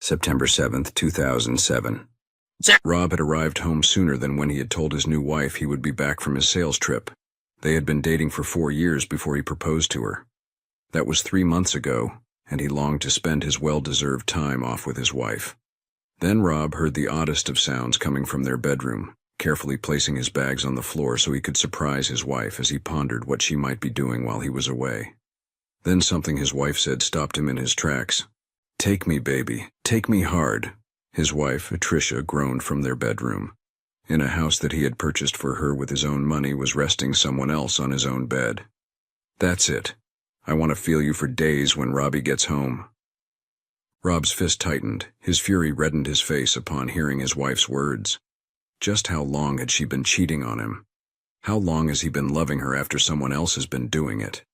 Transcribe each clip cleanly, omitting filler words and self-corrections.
September 7th, 2007. Rob had arrived home sooner than when he had told his new wife he would be back from his sales trip. They had been dating for 4 years before he proposed to her. That was 3 months ago, and he longed to spend his well-deserved time off with his wife. Then Rob heard the oddest of sounds coming from their bedroom, carefully placing his bags on the floor so he could surprise his wife as he pondered what she might be doing while he was away. Then something his wife said stopped him in his tracks. "Take me, baby. Take me hard." His wife, Tricia, groaned from their bedroom. In a house that he had purchased for her with his own money was resting someone else on his own bed. "That's it. I want to feel you for days when Robbie gets home." Rob's fist tightened. His fury reddened his face upon hearing his wife's words. Just how long had she been cheating on him? How long has he been loving her after someone else has been doing it?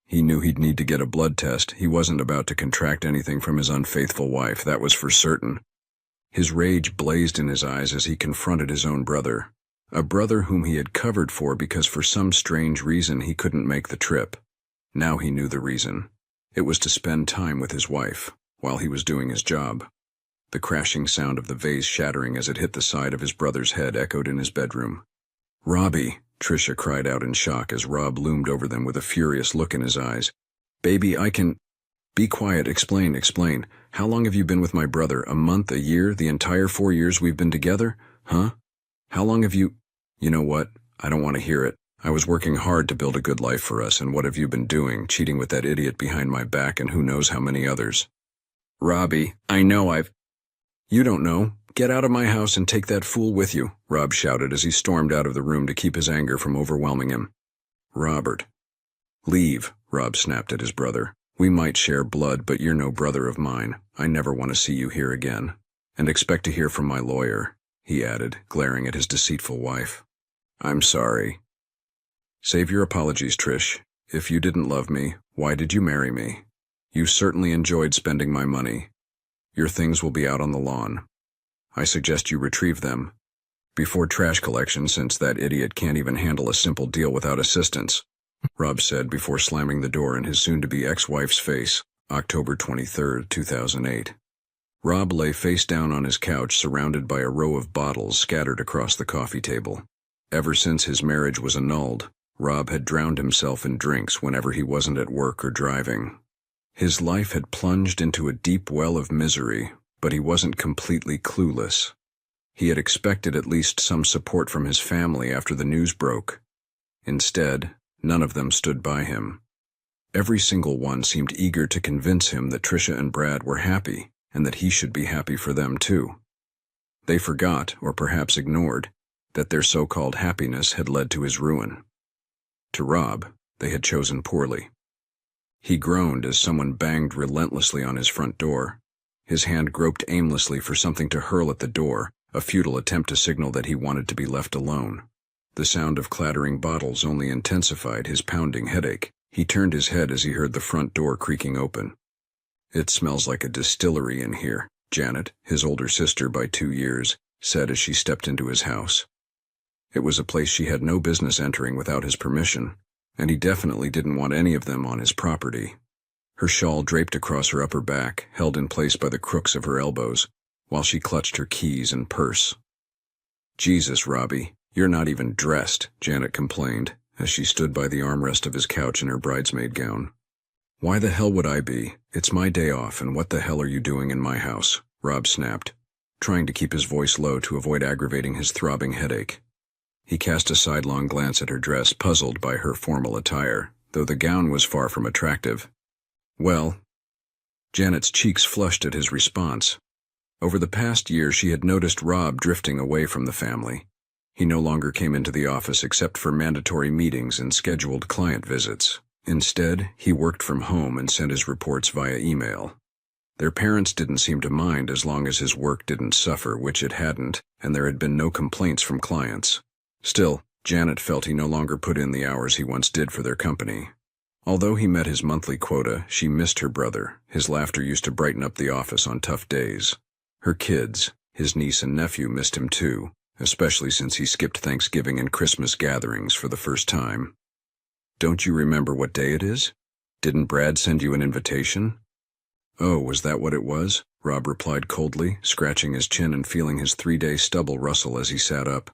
He knew he'd need to get a blood test. He wasn't about to contract anything from his unfaithful wife, that was for certain. His rage blazed in his eyes as he confronted his own brother, a brother whom he had covered for because for some strange reason he couldn't make the trip. Now he knew the reason. It was to spend time with his wife, while he was doing his job. The crashing sound of the vase shattering as it hit the side of his brother's head echoed in his bedroom. "Robbie," Tricia cried out in shock as Rob loomed over them with a furious look in his eyes. "Baby, I can—" "Be quiet, explain. How long have you been with my brother? A month, a year, the entire 4 years we've been together? Huh? How long have you—" "You know what? I don't want to hear it. I was working hard to build a good life for us, and what have you been doing? Cheating with that idiot behind my back and who knows how many others." "Robbie, I know I've—" "You don't know. Get out of my house and take that fool with you," Rob shouted as he stormed out of the room to keep his anger from overwhelming him. "Robert." "Leave," Rob snapped at his brother. "We might share blood, but you're no brother of mine. I never want to see you here again. And expect to hear from my lawyer," he added, glaring at his deceitful wife. "I'm sorry." "Save your apologies, Trish. If you didn't love me, why did you marry me? You certainly enjoyed spending my money. Your things will be out on the lawn. I suggest you retrieve them before trash collection, since that idiot can't even handle a simple deal without assistance," Rob said before slamming the door in his soon-to-be ex-wife's face. October 23rd, 2008. Rob lay face down on his couch surrounded by a row of bottles scattered across the coffee table. Ever since his marriage was annulled, Rob had drowned himself in drinks whenever he wasn't at work or driving. His life had plunged into a deep well of misery, but he wasn't completely clueless. He had expected at least some support from his family after the news broke. Instead, none of them stood by him. Every single one seemed eager to convince him that Tricia and Brad were happy, and that he should be happy for them too. They forgot, or perhaps ignored, that their so-called happiness had led to his ruin. To Rob, they had chosen poorly. He groaned as someone banged relentlessly on his front door. His hand groped aimlessly for something to hurl at the door, a futile attempt to signal that he wanted to be left alone. The sound of clattering bottles only intensified his pounding headache. He turned his head as he heard the front door creaking open. "It smells like a distillery in here," Janet, his older sister by 2 years, said as she stepped into his house. It was a place she had no business entering without his permission, and he definitely didn't want any of them on his property. Her shawl draped across her upper back, held in place by the crooks of her elbows, while she clutched her keys and purse. "Jesus, Robbie, you're not even dressed," Janet complained, as she stood by the armrest of his couch in her bridesmaid gown. "Why the hell would I be? It's my day off, and what the hell are you doing in my house?" Rob snapped, trying to keep his voice low to avoid aggravating his throbbing headache. He cast a sidelong glance at her dress, puzzled by her formal attire, though the gown was far from attractive. "Well," Janet's cheeks flushed at his response. Over the past year, she had noticed Rob drifting away from the family. He no longer came into the office except for mandatory meetings and scheduled client visits. Instead, he worked from home and sent his reports via email. Their parents didn't seem to mind as long as his work didn't suffer, which it hadn't, and there had been no complaints from clients. Still, Janet felt he no longer put in the hours he once did for their company. Although he met his monthly quota, she missed her brother. His laughter used to brighten up the office on tough days. Her kids, his niece and nephew, missed him too, especially since he skipped Thanksgiving and Christmas gatherings for the first time. "Don't you remember what day it is? Didn't Brad send you an invitation?" "Oh, was that what it was?" Rob replied coldly, scratching his chin and feeling his 3-day stubble rustle as he sat up.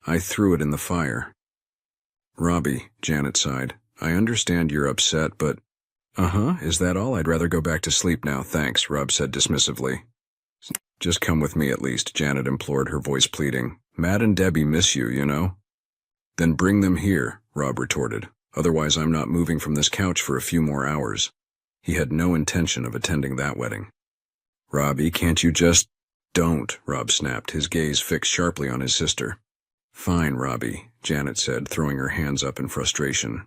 I threw it in the fire. Robbie, Janet sighed. I understand you're upset, but... Is that all? I'd rather go back to sleep now, thanks, Rob said dismissively. Just come with me at least, Janet implored, her voice pleading. Matt and Debbie miss you, you know? Then bring them here, Rob retorted. Otherwise I'm not moving from this couch for a few more hours. He had no intention of attending that wedding. Robbie, can't you just... Don't, Rob snapped, his gaze fixed sharply on his sister. Fine, Robbie, Janet said, throwing her hands up in frustration.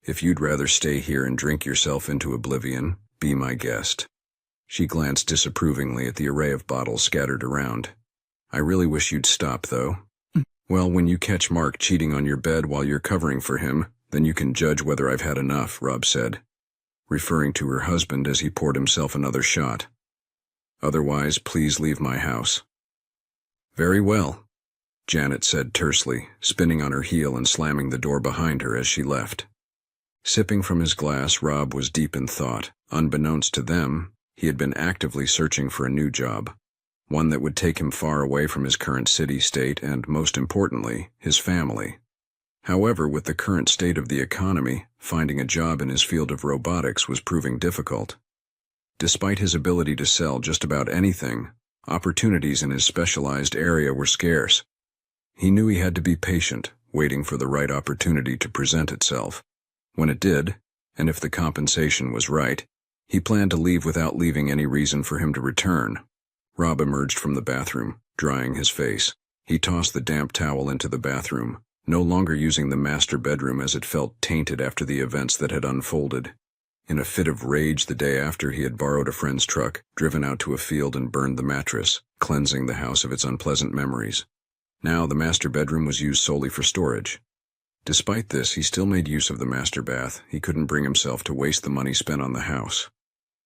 If you'd rather stay here and drink yourself into oblivion, be my guest. She glanced disapprovingly at the array of bottles scattered around. I really wish you'd stop, though. Well, when you catch Mark cheating on your bed while you're covering for him, then you can judge whether I've had enough, Rob said, referring to her husband as he poured himself another shot. Otherwise, please leave my house. Very well, Janet said tersely, spinning on her heel and slamming the door behind her as she left. Sipping from his glass, Rob was deep in thought. Unbeknownst to them, he had been actively searching for a new job, one that would take him far away from his current city-state and, most importantly, his family. However, with the current state of the economy, finding a job in his field of robotics was proving difficult. Despite his ability to sell just about anything, opportunities in his specialized area were scarce. He knew he had to be patient, waiting for the right opportunity to present itself. When it did, and if the compensation was right, he planned to leave without leaving any reason for him to return. Rob emerged from the bathroom, drying his face. He tossed the damp towel into the bathroom, no longer using the master bedroom as it felt tainted after the events that had unfolded. In a fit of rage the day after, he had borrowed a friend's truck, driven out to a field and burned the mattress, cleansing the house of its unpleasant memories. Now the master bedroom was used solely for storage. Despite this, he still made use of the master bath. He couldn't bring himself to waste the money spent on the house.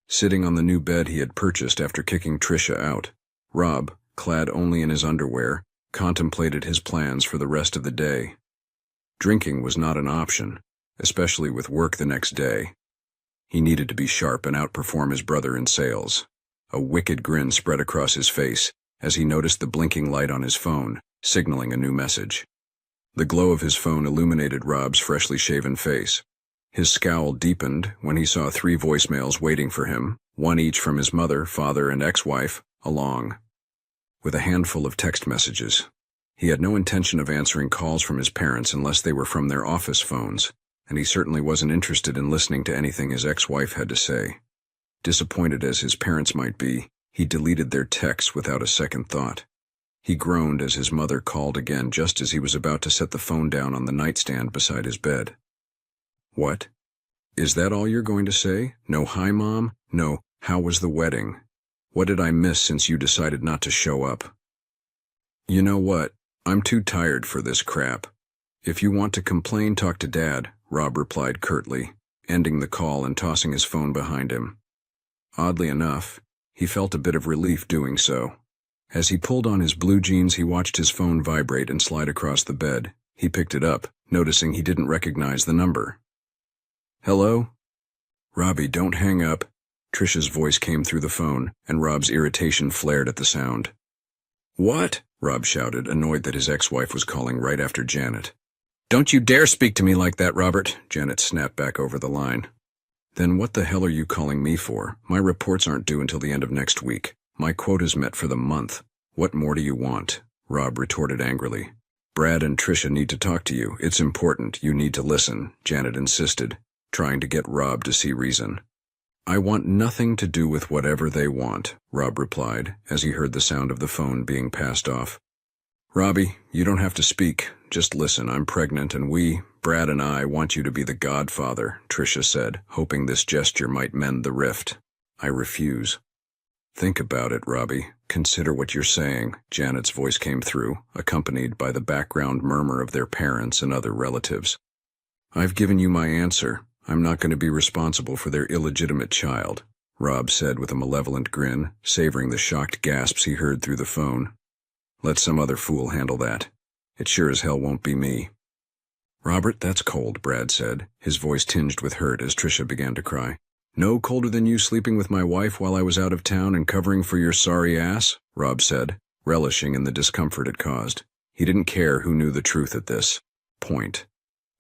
Sitting on the new bed he had purchased after kicking Tricia out, Rob, clad only in his underwear, contemplated his plans for the rest of the day. Drinking was not an option, especially with work the next day. He needed to be sharp and outperform his brother in sales. A wicked grin spread across his face as he noticed the blinking light on his phone, signaling a new message. The glow of his phone illuminated Rob's freshly shaven face. His scowl deepened when he saw 3 voicemails waiting for him, one each from his mother, father, and ex-wife, along with a handful of text messages. He had no intention of answering calls from his parents unless they were from their office phones, and he certainly wasn't interested in listening to anything his ex-wife had to say. Disappointed as his parents might be, he deleted their texts without a second thought. He groaned as his mother called again just as he was about to set the phone down on the nightstand beside his bed. What? Is that all you're going to say? No hi, Mom? No, how was the wedding? What did I miss since you decided not to show up? You know what? I'm too tired for this crap. If you want to complain, talk to Dad, Rob replied curtly, ending the call and tossing his phone behind him. Oddly enough, he felt a bit of relief doing so. As he pulled on his blue jeans, he watched his phone vibrate and slide across the bed. He picked it up, noticing he didn't recognize the number. Hello? Robbie, don't hang up. Tricia's voice came through the phone, and Rob's irritation flared at the sound. What? Rob shouted, annoyed that his ex-wife was calling right after Janet. Don't you dare speak to me like that, Robert, Janet snapped back over the line. Then what the hell are you calling me for? My reports aren't due until the end of next week. My quota's met for the month. What more do you want? Rob retorted angrily. Brad and Tricia need to talk to you. It's important. You need to listen, Janet insisted, trying to get Rob to see reason. I want nothing to do with whatever they want, Rob replied, as he heard the sound of the phone being passed off. Robbie, you don't have to speak. Just listen. I'm pregnant and Brad and I, want you to be the godfather, Tricia said, hoping this gesture might mend the rift. I refuse. Think about it, Robbie. Consider what you're saying, Janet's voice came through, accompanied by the background murmur of their parents and other relatives. I've given you my answer. I'm not going to be responsible for their illegitimate child, Rob said with a malevolent grin, savoring the shocked gasps he heard through the phone. Let some other fool handle that. It sure as hell won't be me. Robert, that's cold, Brad said, his voice tinged with hurt as Tricia began to cry. No colder than you sleeping with my wife while I was out of town and covering for your sorry ass, Rob said, relishing in the discomfort it caused. He didn't care who knew the truth at this point.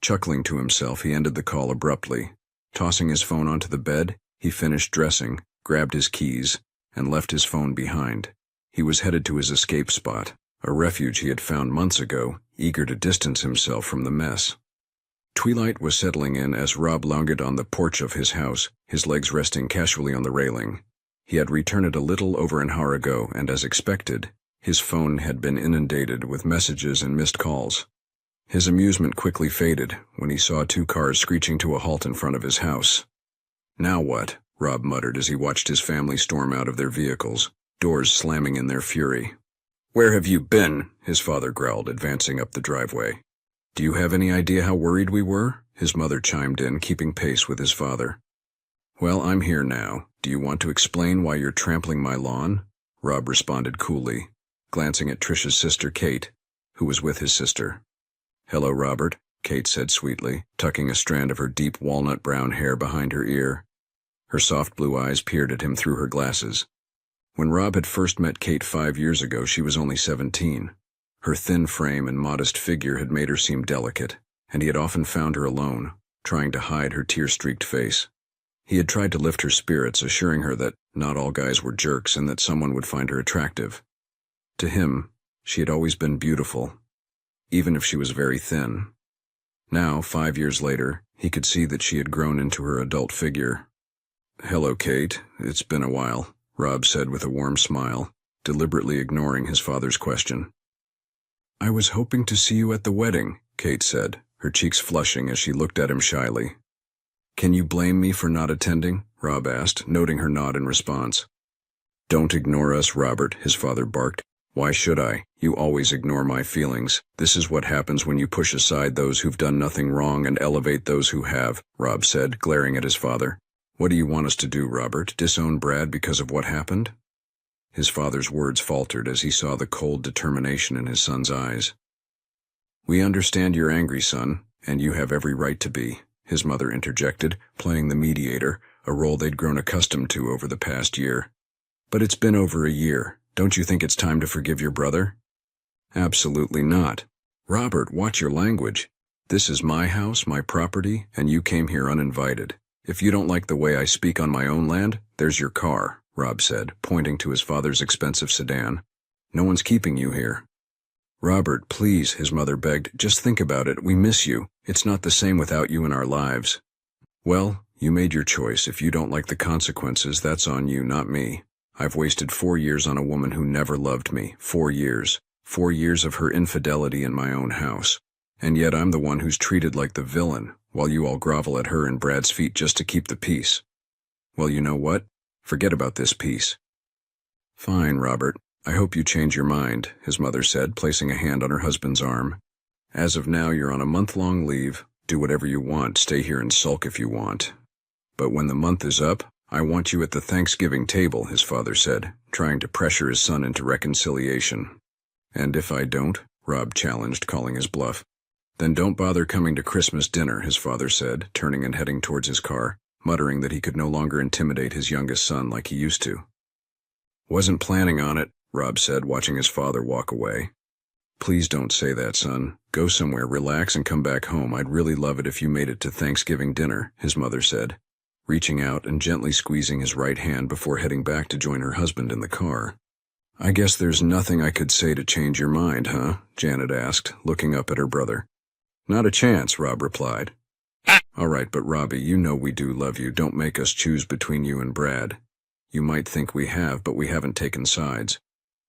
Chuckling to himself, he ended the call abruptly. Tossing his phone onto the bed, he finished dressing, grabbed his keys, and left his phone behind. He was headed to his escape spot, a refuge he had found months ago, eager to distance himself from the mess. Twilight was settling in as Rob lounged on the porch of his house, his legs resting casually on the railing. He had returned a little over an hour ago, and as expected, his phone had been inundated with messages and missed calls. His amusement quickly faded when he saw 2 cars screeching to a halt in front of his house. Now what? Rob muttered as he watched his family storm out of their vehicles, doors slamming in their fury. Where have you been? His father growled, advancing up the driveway. Do you have any idea how worried we were? His mother chimed in, keeping pace with his father. Well, I'm here now. Do you want to explain why you're trampling my lawn? Rob responded coolly, glancing at Trish's sister Kate, who was with his sister. Hello, Robert, Kate said sweetly, tucking a strand of her deep walnut-brown hair behind her ear. Her soft blue eyes peered at him through her glasses. When Rob had first met Kate 5 years ago, she was only 17. Her thin frame and modest figure had made her seem delicate, and he had often found her alone, trying to hide her tear-streaked face. He had tried to lift her spirits, assuring her that not all guys were jerks and that someone would find her attractive. To him, she had always been beautiful, even if she was very thin. Now, 5 years later, he could see that she had grown into her adult figure. Hello, Kate. It's been a while, Rob said with a warm smile, deliberately ignoring his father's question. I was hoping to see you at the wedding, Kate said, her cheeks flushing as she looked at him shyly. Can you blame me for not attending? Rob asked, noting her nod in response. Don't ignore us, Robert, his father barked. Why should I? You always ignore my feelings. This is what happens when you push aside those who've done nothing wrong and elevate those who have, Rob said, glaring at his father. What do you want us to do, Robert? Disown Brad because of what happened? His father's words faltered as he saw the cold determination in his son's eyes. We understand you're angry, son, and you have every right to be, his mother interjected, playing the mediator, a role they'd grown accustomed to over the past year. But it's been over a year. Don't you think it's time to forgive your brother? Absolutely not. Robert, watch your language. This is my house, my property, and you came here uninvited. If you don't like the way I speak on my own land, there's your car, Rob said, pointing to his father's expensive sedan. No one's keeping you here. Robert, please, his mother begged, just think about it. We miss you. It's not the same without you in our lives. Well, you made your choice. If you don't like the consequences, that's on you, not me. I've wasted 4 years on a woman who never loved me. 4 years. 4 years of her infidelity in my own house. And yet I'm the one who's treated like the villain, while you all grovel at her and Brad's feet just to keep the peace. Well, you know what? Forget about this peace. Fine, Robert. I hope you change your mind, his mother said, placing a hand on her husband's arm. As of now, you're on a month-long leave. Do whatever you want. Stay here and sulk if you want. But when the month is up, I want you at the Thanksgiving table, his father said, trying to pressure his son into reconciliation. And if I don't? Rob challenged, calling his bluff. Then don't bother coming to Christmas dinner, his father said, turning and heading towards his car, muttering that he could no longer intimidate his youngest son like he used to. Wasn't planning on it, Rob said, watching his father walk away. Please don't say that, son. Go somewhere, relax, and come back home. I'd really love it if you made it to Thanksgiving dinner, his mother said, reaching out and gently squeezing his right hand before heading back to join her husband in the car. I guess there's nothing I could say to change your mind, huh? Janet asked, looking up at her brother. Not a chance, Rob replied. All right, but Robbie, you know we do love you. Don't make us choose between you and Brad. You might think we have, but we haven't taken sides.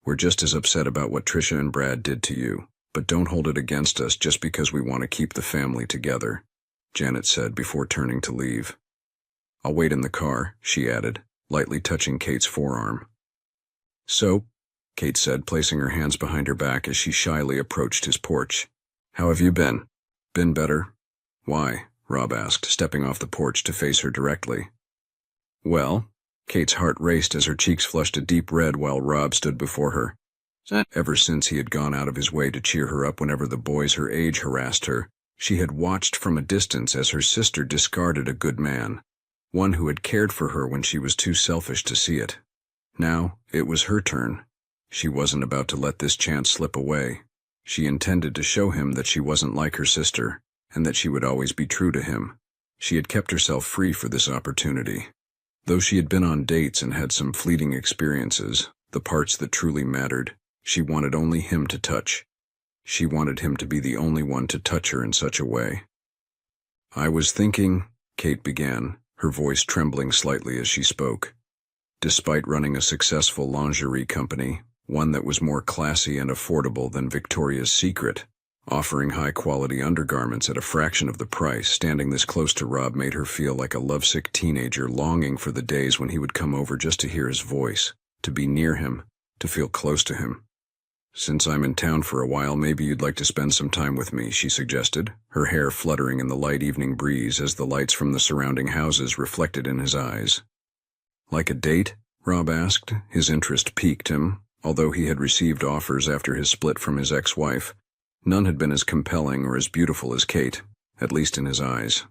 We're just as upset about what Trisha and Brad did to you, but don't hold it against us just because we want to keep the family together, Janet said before turning to leave. I'll wait in the car, she added, lightly touching Kate's forearm. So, Kate said, placing her hands behind her back as she shyly approached his porch. How have you been? Been better? Why? Rob asked, stepping off the porch to face her directly. Well, Kate's heart raced as her cheeks flushed a deep red while Rob stood before her. Ever since he had gone out of his way to cheer her up whenever the boys her age harassed her, she had watched from a distance as her sister discarded a good man. one who had cared for her when she was too selfish to see it. Now, it was her turn. She wasn't about to let this chance slip away. She intended to show him that she wasn't like her sister, and that she would always be true to him. She had kept herself free for this opportunity. Though she had been on dates and had some fleeting experiences, the parts that truly mattered, she wanted only him to touch. She wanted him to be the only one to touch her in such a way. "I was thinking," Kate began, her voice trembling slightly as she spoke. Despite running a successful lingerie company, one that was more classy and affordable than Victoria's Secret, offering high-quality undergarments at a fraction of the price, standing this close to Rob made her feel like a lovesick teenager longing for the days when he would come over just to hear his voice, to be near him, to feel close to him. "Since I'm in town for a while, maybe you'd like to spend some time with me," she suggested, her hair fluttering in the light evening breeze as the lights from the surrounding houses reflected in his eyes. "Like a date?" Rob asked. His interest piqued him. Although he had received offers after his split from his ex-wife, none had been as compelling or as beautiful as Kate, at least in his eyes.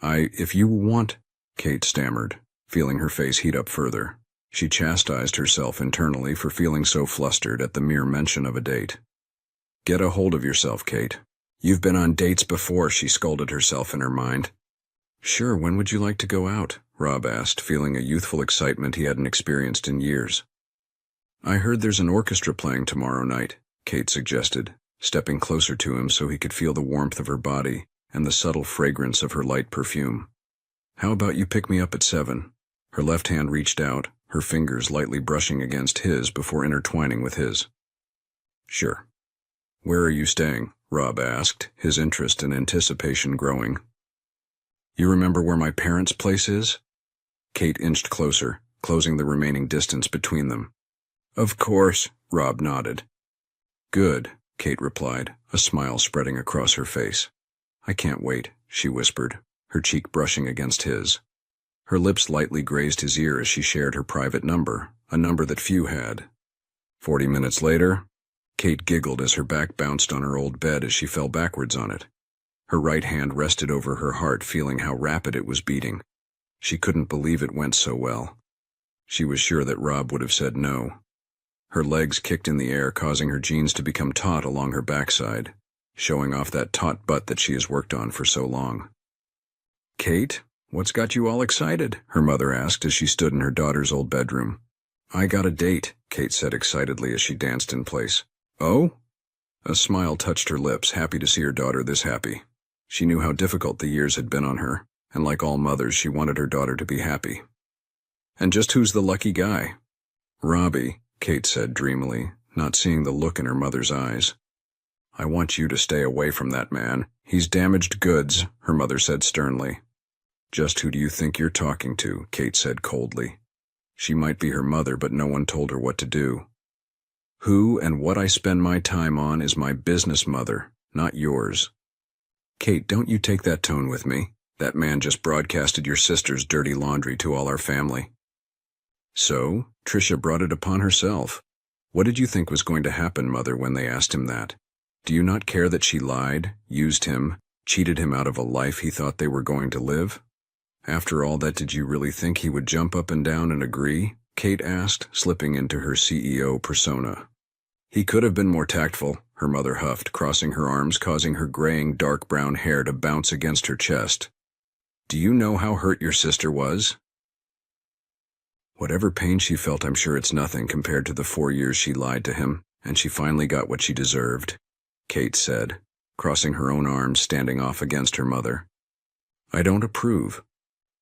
If you want," Kate stammered, feeling her face heat up further. She chastised herself internally for feeling so flustered at the mere mention of a date. "Get a hold of yourself, Kate. You've been on dates before," she scolded herself in her mind. "Sure, when would you like to go out?" Rob asked, feeling a youthful excitement he hadn't experienced in years. "I heard there's an orchestra playing tomorrow night," Kate suggested, stepping closer to him so he could feel the warmth of her body and the subtle fragrance of her light perfume. "How about you pick me up at 7? Her left hand reached out, her fingers lightly brushing against his before intertwining with his. "Sure." "Where are you staying?" Rob asked, his interest and anticipation growing. "You remember where my parents' place is?" Kate inched closer, closing the remaining distance between them. "Of course," Rob nodded. "Good," Kate replied, a smile spreading across her face. "I can't wait," she whispered, her cheek brushing against his. Her lips lightly grazed his ear as she shared her private number, a number that few had. 40 minutes later, Kate giggled as her back bounced on her old bed as she fell backwards on it. Her right hand rested over her heart, feeling how rapid it was beating. She couldn't believe it went so well. She was sure that Rob would have said no. Her legs kicked in the air, causing her jeans to become taut along her backside, showing off that taut butt that she has worked on for so long. "Kate, what's got you all excited?" her mother asked as she stood in her daughter's old bedroom. "I got a date," Kate said excitedly as she danced in place. "Oh?" A smile touched her lips, happy to see her daughter this happy. She knew how difficult the years had been on her, and like all mothers, she wanted her daughter to be happy. "And just who's the lucky guy?" "Robbie," Kate said dreamily, not seeing the look in her mother's eyes. "I want you to stay away from that man. He's damaged goods," her mother said sternly. "Just who do you think you're talking to?" Kate said coldly. She might be her mother, but no one told her what to do. "Who and what I spend my time on is my business, mother, not yours." "Kate, don't you take that tone with me. That man just broadcasted your sister's dirty laundry to all our family." "So, Tricia brought it upon herself. What did you think was going to happen, mother, when they asked him that? Do you not care that she lied, used him, cheated him out of a life he thought they were going to live? After all that, did you really think he would jump up and down and agree?" Kate asked, slipping into her CEO persona. "He could have been more tactful," her mother huffed, crossing her arms, causing her graying dark brown hair to bounce against her chest. "Do you know how hurt your sister was?" "Whatever pain she felt, I'm sure it's nothing compared to the 4 years she lied to him, and she finally got what she deserved," Kate said, crossing her own arms, standing off against her mother. "I don't approve.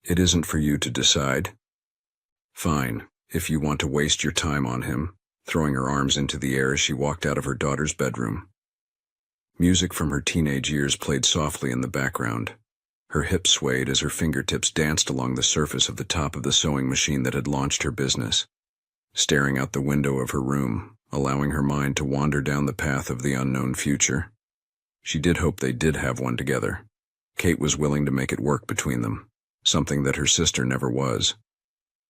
It isn't for you to decide." "Fine, if you want to waste your time on him," throwing her arms into the air as she walked out of her daughter's bedroom. Music from her teenage years played softly in the background. Her hips swayed as her fingertips danced along the surface of the top of the sewing machine that had launched her business, staring out the window of her room, allowing her mind to wander down the path of the unknown future. She did hope they did have one together. Kate was willing to make it work between them, something that her sister never was.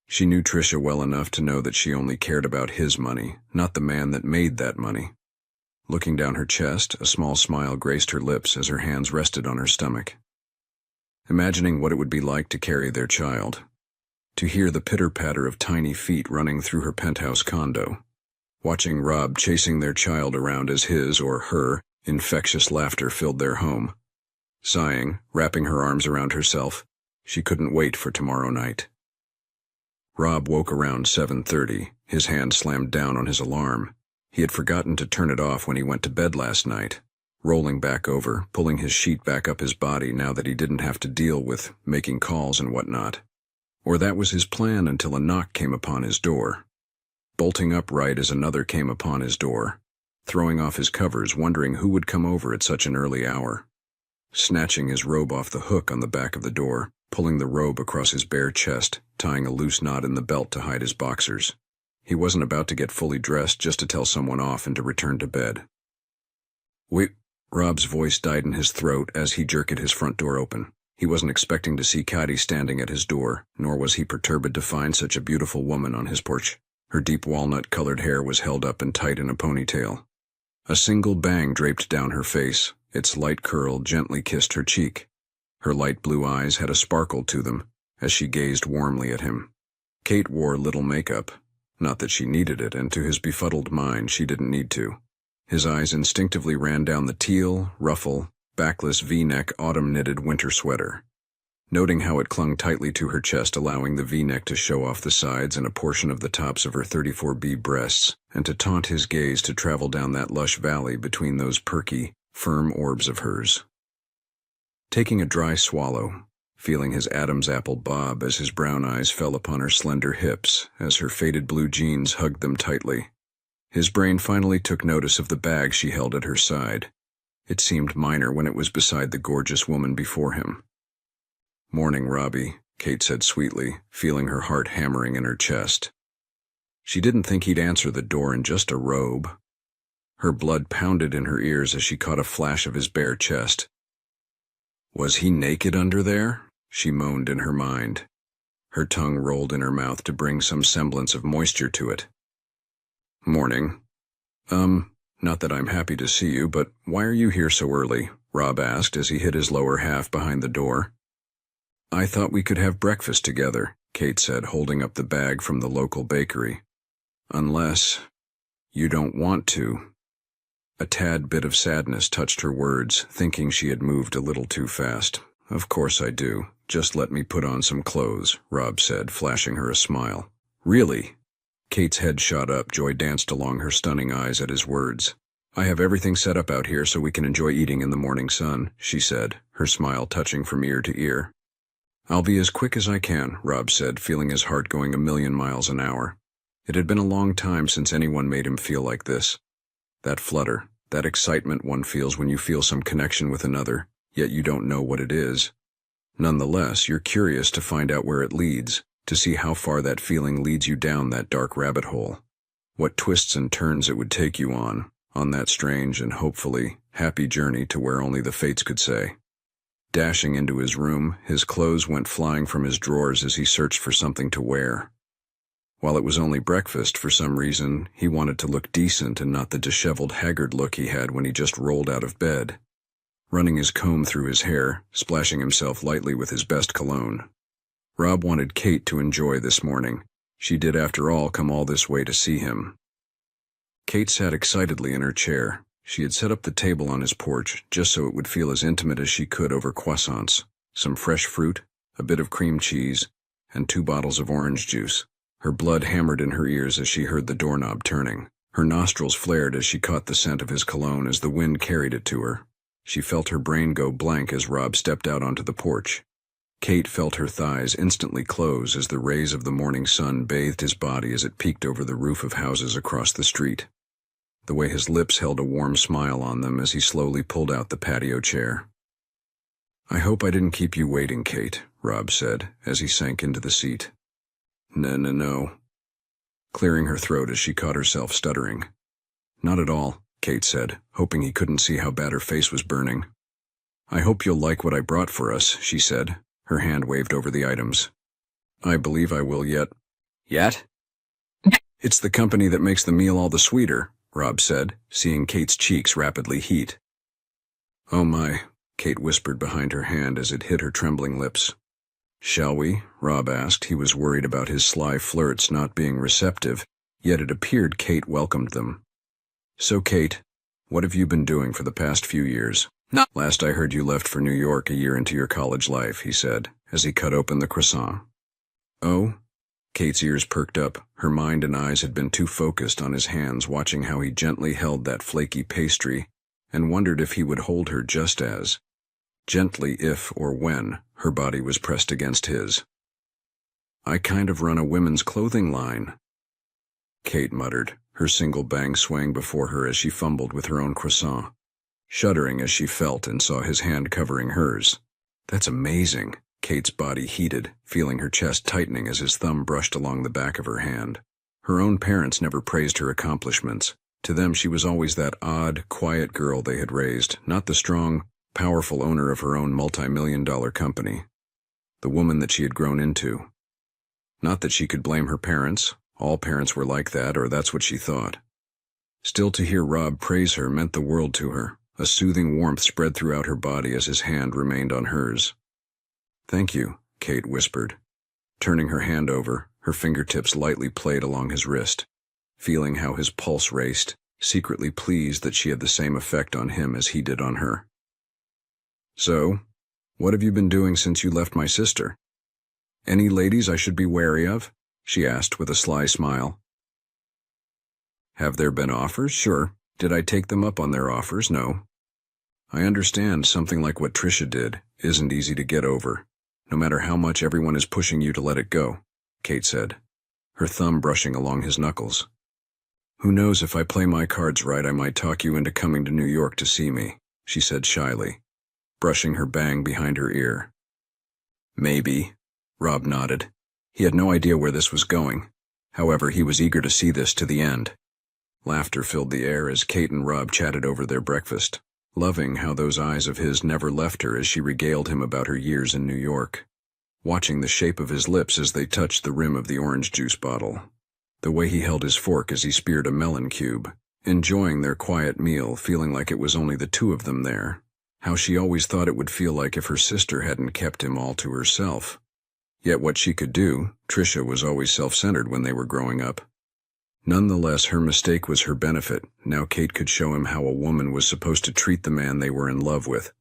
She knew Tricia well enough to know that she only cared about his money, not the man that made that money. Looking down her chest, a small smile graced her lips as her hands rested on her stomach. imagining what it would be like to carry their child. To hear the pitter-patter of tiny feet running through her penthouse condo. Watching Rob chasing their child around as his or her infectious laughter filled their home. Sighing, wrapping her arms around herself, she couldn't wait for tomorrow night. Rob woke around 7:30, his hand slammed down on his alarm. He had forgotten to turn it off when he went to bed last night, rolling back over, pulling his sheet back up his body now that he didn't have to deal with making calls and whatnot. Or that was his plan until a knock came upon his door. Bolting upright as another came upon his door, throwing off his covers, wondering who would come over at such an early hour. Snatching his robe off the hook on the back of the door, pulling the robe across his bare chest, tying a loose knot in the belt to hide his boxers. He wasn't about to get fully dressed just to tell someone off and to return to bed. Rob's voice died in his throat as he jerked his front door open. He wasn't expecting to see Katie standing at his door, nor was he perturbed to find such a beautiful woman on his porch. Her deep walnut-colored hair was held up and tight in a ponytail. A single bang draped down her face. Its light curl gently kissed her cheek. Her light blue eyes had a sparkle to them as she gazed warmly at him. Kate wore little makeup. Not that she needed it, and to his befuddled mind she didn't need to. His eyes instinctively ran down the teal, ruffle, backless V-neck autumn-knitted winter sweater. Noting how it clung tightly to her chest, allowing the V-neck to show off the sides and a portion of the tops of her 34B breasts, and to taunt his gaze to travel down that lush valley between those perky, firm orbs of hers. Taking a dry swallow, feeling his Adam's apple bob as his brown eyes fell upon her slender hips as her faded blue jeans hugged them tightly. His brain finally took notice of the bag she held at her side. It seemed minor when it was beside the gorgeous woman before him. "Morning, Robbie," Kate said sweetly, feeling her heart hammering in her chest. She didn't think he'd answer the door in just a robe. Her blood pounded in her ears as she caught a flash of his bare chest. Was he naked under there? She moaned in her mind. Her tongue rolled in her mouth to bring some semblance of moisture to it. "Morning. Not that I'm happy to see you, but why are you here so early?" Rob asked as he hid his lower half behind the door. "I thought we could have breakfast together," Kate said, holding up the bag from the local bakery. "Unless you don't want to." A tad bit of sadness touched her words, thinking she had moved a little too fast. "Of course I do. Just let me put on some clothes," Rob said, flashing her a smile. "Really?" Kate's head shot up, joy danced along her stunning eyes at his words. "I have everything set up out here so we can enjoy eating in the morning sun," she said, her smile touching from ear to ear. "I'll be as quick as I can," Rob said, feeling his heart going 1,000,000 miles an hour. It had been a long time since anyone made him feel like this. That flutter, that excitement one feels when you feel some connection with another, yet you don't know what it is. Nonetheless, you're curious to find out where it leads, to see how far that feeling leads you down that dark rabbit hole. What twists and turns it would take you on that strange and hopefully happy journey to where only the fates could say. Dashing into his room, his clothes went flying from his drawers as he searched for something to wear. While it was only breakfast, for some reason, he wanted to look decent and not the disheveled, haggard look he had when he just rolled out of bed. Running his comb through his hair, splashing himself lightly with his best cologne. Rob wanted Kate to enjoy this morning. She did, after all, come all this way to see him. Kate sat excitedly in her chair. She had set up the table on his porch just so it would feel as intimate as she could over croissants, some fresh fruit, a bit of cream cheese, and 2 bottles of orange juice. Her blood hammered in her ears as she heard the doorknob turning. Her nostrils flared as she caught the scent of his cologne as the wind carried it to her. She felt her brain go blank as Rob stepped out onto the porch. Kate felt her thighs instantly close as the rays of the morning sun bathed his body as it peeked over the roof of houses across the street. The way his lips held a warm smile on them as he slowly pulled out the patio chair. "I hope I didn't keep you waiting, Kate," Rob said as he sank into the seat. No. Clearing her throat as she caught herself stuttering. "Not at all," Kate said, hoping he couldn't see how bad her face was burning. "I hope you'll like what I brought for us," she said. Her hand waved over the items. "I believe I will yet." "Yet?" "It's the company that makes the meal all the sweeter," Rob said, seeing Kate's cheeks rapidly heat. "Oh my," Kate whispered behind her hand as it hit her trembling lips. "Shall we?" Rob asked. He was worried about his sly flirts not being receptive, yet it appeared Kate welcomed them. "So, Kate, what have you been doing for the past few years?" "No. Last I heard you left for New York a year into your college life," he said, as he cut open the croissant. "Oh?" Kate's ears perked up. Her mind and eyes had been too focused on his hands, watching how he gently held that flaky pastry, and wondered if he would hold her just as gently if or when her body was pressed against his. "I kind of run a women's clothing line," Kate muttered, her single bang swaying before her as she fumbled with her own croissant, shuddering as she felt and saw his hand covering hers. "That's amazing." Kate's body heated, feeling her chest tightening as his thumb brushed along the back of her hand. Her own parents never praised her accomplishments. To them she was always that odd, quiet girl they had raised, not the strong, powerful owner of her own multi-million-dollar company. The woman that she had grown into. Not that she could blame her parents. All parents were like that, or that's what she thought. Still, to hear Rob praise her meant the world to her. A soothing warmth spread throughout her body as his hand remained on hers. "Thank you," Kate whispered. Turning her hand over, her fingertips lightly played along his wrist, feeling how his pulse raced, secretly pleased that she had the same effect on him as he did on her. "So, what have you been doing since you left my sister? Any ladies I should be wary of?" she asked with a sly smile. "Have there been offers? Sure. Did I take them up on their offers? No. I understand something like what Trisha did isn't easy to get over, no matter how much everyone is pushing you to let it go," Kate said, her thumb brushing along his knuckles. "Who knows, if I play my cards right, I might talk you into coming to New York to see me," she said shyly, brushing her bang behind her ear. "Maybe," Rob nodded. He had no idea where this was going. However, he was eager to see this to the end. Laughter filled the air as Kate and Rob chatted over their breakfast, loving how those eyes of his never left her as she regaled him about her years in New York, watching the shape of his lips as they touched the rim of the orange juice bottle, the way he held his fork as he speared a melon cube, enjoying their quiet meal, feeling like it was only the two of them there, how she always thought it would feel like if her sister hadn't kept him all to herself. Yet what she could do, Trisha was always self-centered when they were growing up. Nonetheless, her mistake was her benefit. Now Kate could show him how a woman was supposed to treat the man they were in love with.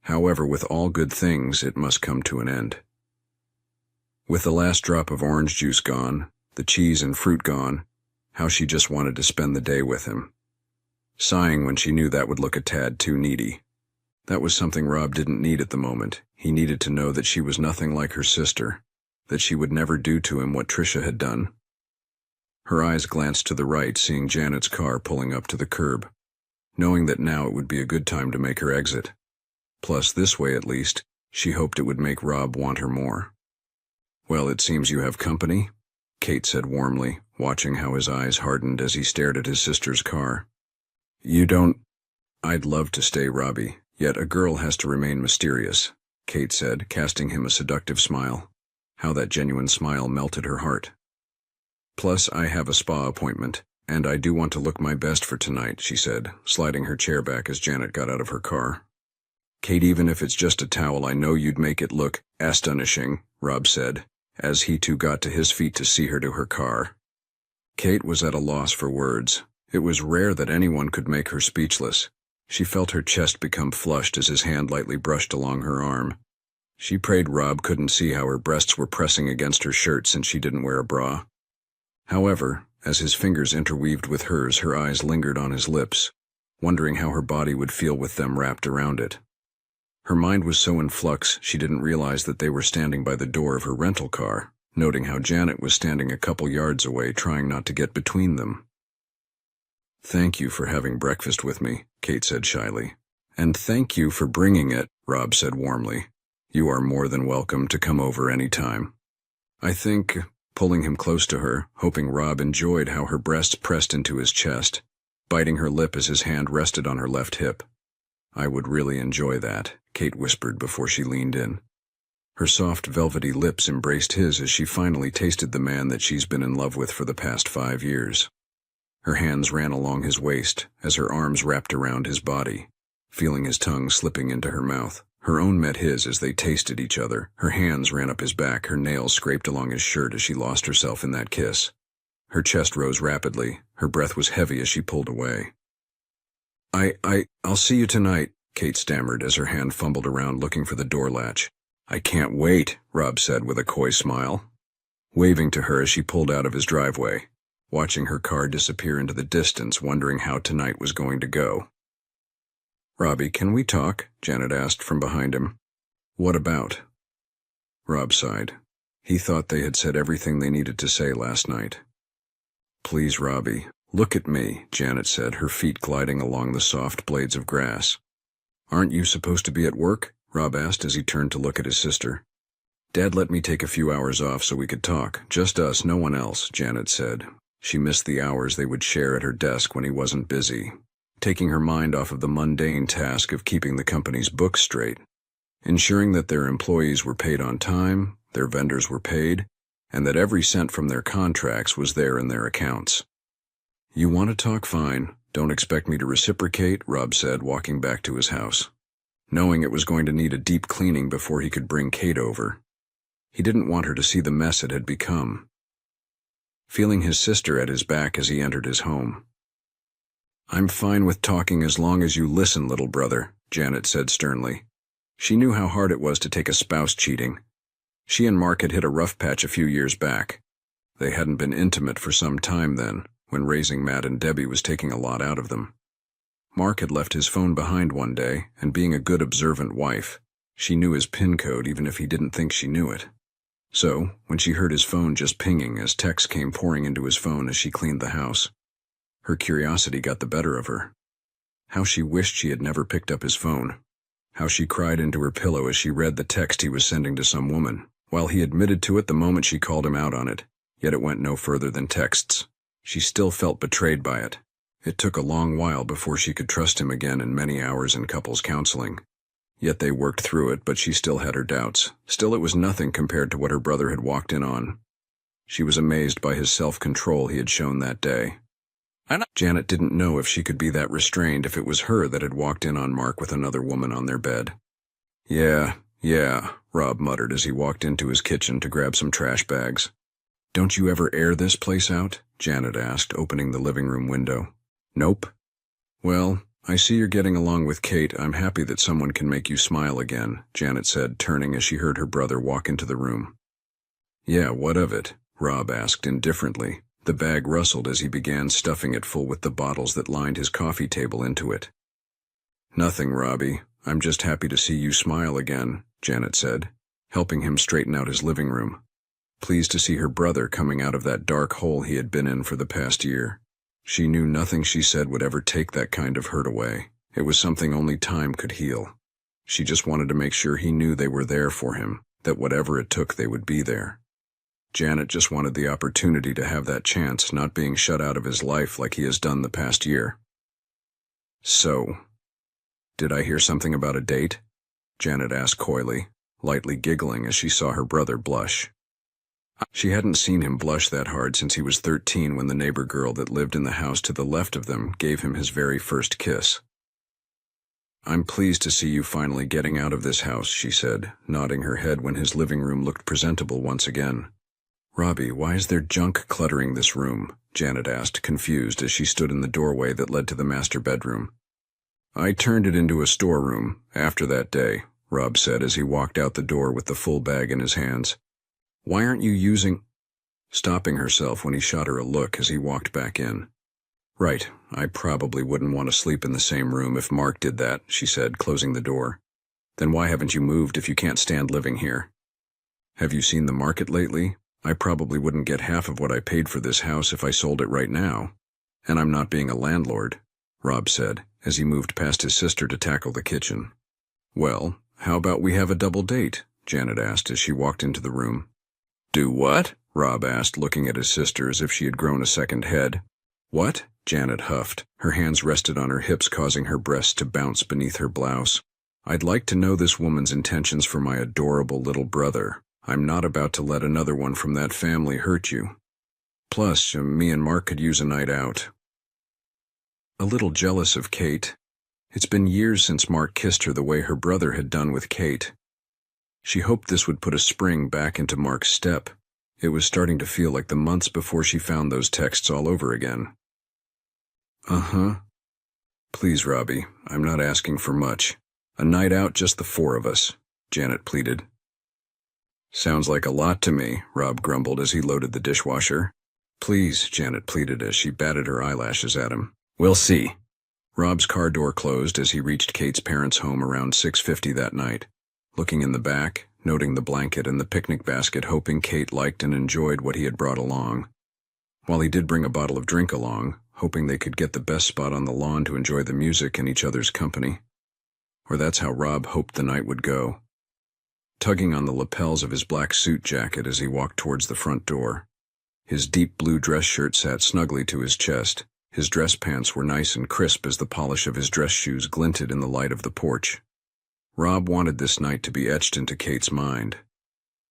However, with all good things, it must come to an end. With the last drop of orange juice gone, the cheese and fruit gone, how she just wanted to spend the day with him. Sighing when she knew that would look a tad too needy. That was something Rob didn't need at the moment. He needed to know that she was nothing like her sister, that she would never do to him what Trisha had done. Her eyes glanced to the right, seeing Janet's car pulling up to the curb, knowing that now it would be a good time to make her exit. Plus, this way at least, she hoped it would make Rob want her more. "Well, it seems you have company," Kate said warmly, watching how his eyes hardened as he stared at his sister's car. "You don't—" "I'd love to stay, Robbie, yet a girl has to remain mysterious," Kate said, casting him a seductive smile. How that genuine smile melted her heart. "Plus, I have a spa appointment, and I do want to look my best for tonight," she said, sliding her chair back as Janet got out of her car. "Kate, even if it's just a towel, I know you'd make it look astonishing," Rob said, as he too got to his feet to see her to her car. Kate was at a loss for words. It was rare that anyone could make her speechless. She felt her chest become flushed as his hand lightly brushed along her arm. She prayed Rob couldn't see how her breasts were pressing against her shirt since she didn't wear a bra. However, as his fingers interweaved with hers, her eyes lingered on his lips, wondering how her body would feel with them wrapped around it. Her mind was so in flux she didn't realize that they were standing by the door of her rental car, noting how Janet was standing a couple yards away, trying not to get between them. "Thank you for having breakfast with me," Kate said shyly. "And thank you for bringing it," Rob said warmly. "You are more than welcome to come over any time." I think, pulling him close to her, hoping Rob enjoyed how her breasts pressed into his chest, biting her lip as his hand rested on her left hip. "I would really enjoy that," Kate whispered before she leaned in. Her soft, velvety lips embraced his as she finally tasted the man that she's been in love with for the past 5 years. Her hands ran along his waist as her arms wrapped around his body, feeling his tongue slipping into her mouth. Her own met his as they tasted each other. Her hands ran up his back, her nails scraped along his shirt as she lost herself in that kiss. Her chest rose rapidly. Her breath was heavy as she pulled away. I'll see you tonight, Kate stammered as her hand fumbled around looking for the door latch. I can't wait, Rob said with a coy smile, waving to her as she pulled out of his driveway, watching her car disappear into the distance, wondering how tonight was going to go. Robbie, can we talk? Janet asked from behind him. What about? Rob sighed. He thought they had said everything they needed to say last night. Please, Robbie, look at me, Janet said, her feet gliding along the soft blades of grass. Aren't you supposed to be at work? Rob asked as he turned to look at his sister. Dad let me take a few hours off so we could talk. Just us, no one else, Janet said. She missed the hours they would share at her desk when he wasn't busy, taking her mind off of the mundane task of keeping the company's books straight, ensuring that their employees were paid on time, their vendors were paid, and that every cent from their contracts was there in their accounts. You want to talk, fine. Don't expect me to reciprocate, Rob said, walking back to his house, knowing it was going to need a deep cleaning before he could bring Kate over. He didn't want her to see the mess it had become. Feeling his sister at his back as he entered his home. I'm fine with talking as long as you listen, little brother, Janet said sternly. She knew how hard it was to take a spouse cheating. She and Mark had hit a rough patch a few years back. They hadn't been intimate for some time then, when raising Matt and Debbie was taking a lot out of them. Mark had left his phone behind one day, and being a good observant wife, she knew his PIN code even if he didn't think she knew it. So, when she heard his phone just pinging as texts came pouring into his phone as she cleaned the house, her curiosity got the better of her. How she wished she had never picked up his phone. How she cried into her pillow as she read the text he was sending to some woman. While he admitted to it the moment she called him out on it, yet it went no further than texts. She still felt betrayed by it. It took a long while before she could trust him again and many hours in couples counseling. Yet they worked through it, but she still had her doubts. Still, it was nothing compared to what her brother had walked in on. She was amazed by his self-control he had shown that day. Janet didn't know if she could be that restrained if it was her that had walked in on Mark with another woman on their bed. Yeah, Rob muttered as he walked into his kitchen to grab some trash bags. Don't you ever air this place out? Janet asked, opening the living room window. Nope. Well, I see you're getting along with Kate. I'm happy that someone can make you smile again, Janet said, turning as she heard her brother walk into the room. Yeah, what of it? Rob asked indifferently. The bag rustled as he began stuffing it full with the bottles that lined his coffee table into it. Nothing, Robbie. I'm just happy to see you smile again, Janet said, helping him straighten out his living room. Pleased to see her brother coming out of that dark hole he had been in for the past year. She knew nothing she said would ever take that kind of hurt away. It was something only time could heal. She just wanted to make sure he knew they were there for him, that whatever it took they would be there. Janet just wanted the opportunity to have that chance, not being shut out of his life like he has done the past year. So, did I hear something about a date? Janet asked coyly, lightly giggling as she saw her brother blush. She hadn't seen him blush that hard since he was 13 when the neighbor girl that lived in the house to the left of them gave him his very first kiss. I'm pleased to see you finally getting out of this house, she said, nodding her head when his living room looked presentable once again. Robbie, why is there junk cluttering this room? Janet asked, confused as she stood in the doorway that led to the master bedroom. I turned it into a storeroom after that day, Rob said as he walked out the door with the full bag in his hands. Why aren't you using... Stopping herself when he shot her a look as he walked back in. Right, I probably wouldn't want to sleep in the same room if Mark did that, she said, closing the door. Then why haven't you moved if you can't stand living here? Have you seen the market lately? I probably wouldn't get half of what I paid for this house if I sold it right now. And I'm not being a landlord, Rob said, as he moved past his sister to tackle the kitchen. Well, how about we have a double date? Janet asked as she walked into the room. Do what? Rob asked, looking at his sister as if she had grown a second head. What? Janet huffed. Her hands rested on her hips, causing her breasts to bounce beneath her blouse. I'd like to know this woman's intentions for my adorable little brother. I'm not about to let another one from that family hurt you. Plus, me and Mark could use a night out. A little jealous of Kate. It's been years since Mark kissed her the way her brother had done with Kate. She hoped this would put a spring back into Mark's step. It was starting to feel like the months before she found those texts all over again. Uh-huh. Please, Robbie, I'm not asking for much. A night out, just the four of us, Janet pleaded. Sounds like a lot to me, Rob grumbled as he loaded the dishwasher. Please, Janet pleaded as she batted her eyelashes at him. We'll see. Rob's car door closed as he reached Kate's parents' home around 6:50 that night. Looking in the back, noting the blanket and the picnic basket, hoping Kate liked and enjoyed what he had brought along. While he did bring a bottle of drink along, hoping they could get the best spot on the lawn to enjoy the music and each other's company. Or that's how Rob hoped the night would go. Tugging on the lapels of his black suit jacket as he walked towards the front door. His deep blue dress shirt sat snugly to his chest. His dress pants were nice and crisp as the polish of his dress shoes glinted in the light of the porch. Rob wanted this night to be etched into Kate's mind.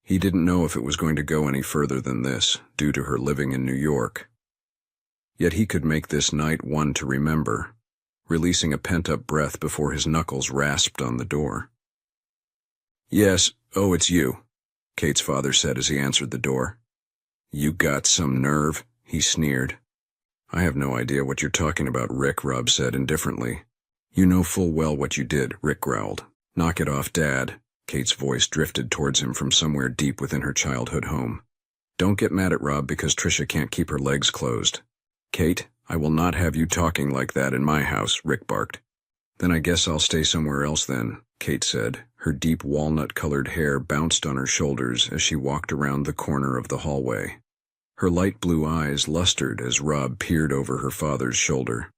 He didn't know if it was going to go any further than this, due to her living in New York. Yet he could make this night one to remember, releasing a pent-up breath before his knuckles rasped on the door. Yes, oh, it's you, Kate's father said as he answered the door. You got some nerve, he sneered. I have no idea what you're talking about, Rick, Rob said indifferently. You know full well what you did, Rick growled. Knock it off, Dad. Kate's voice drifted towards him from somewhere deep within her childhood home. Don't get mad at Rob because Tricia can't keep her legs closed. Kate, I will not have you talking like that in my house, Rick barked. Then I guess I'll stay somewhere else then, Kate said. Her deep walnut-colored hair bounced on her shoulders as she walked around the corner of the hallway. Her light blue eyes lustered as Rob peered over her father's shoulder.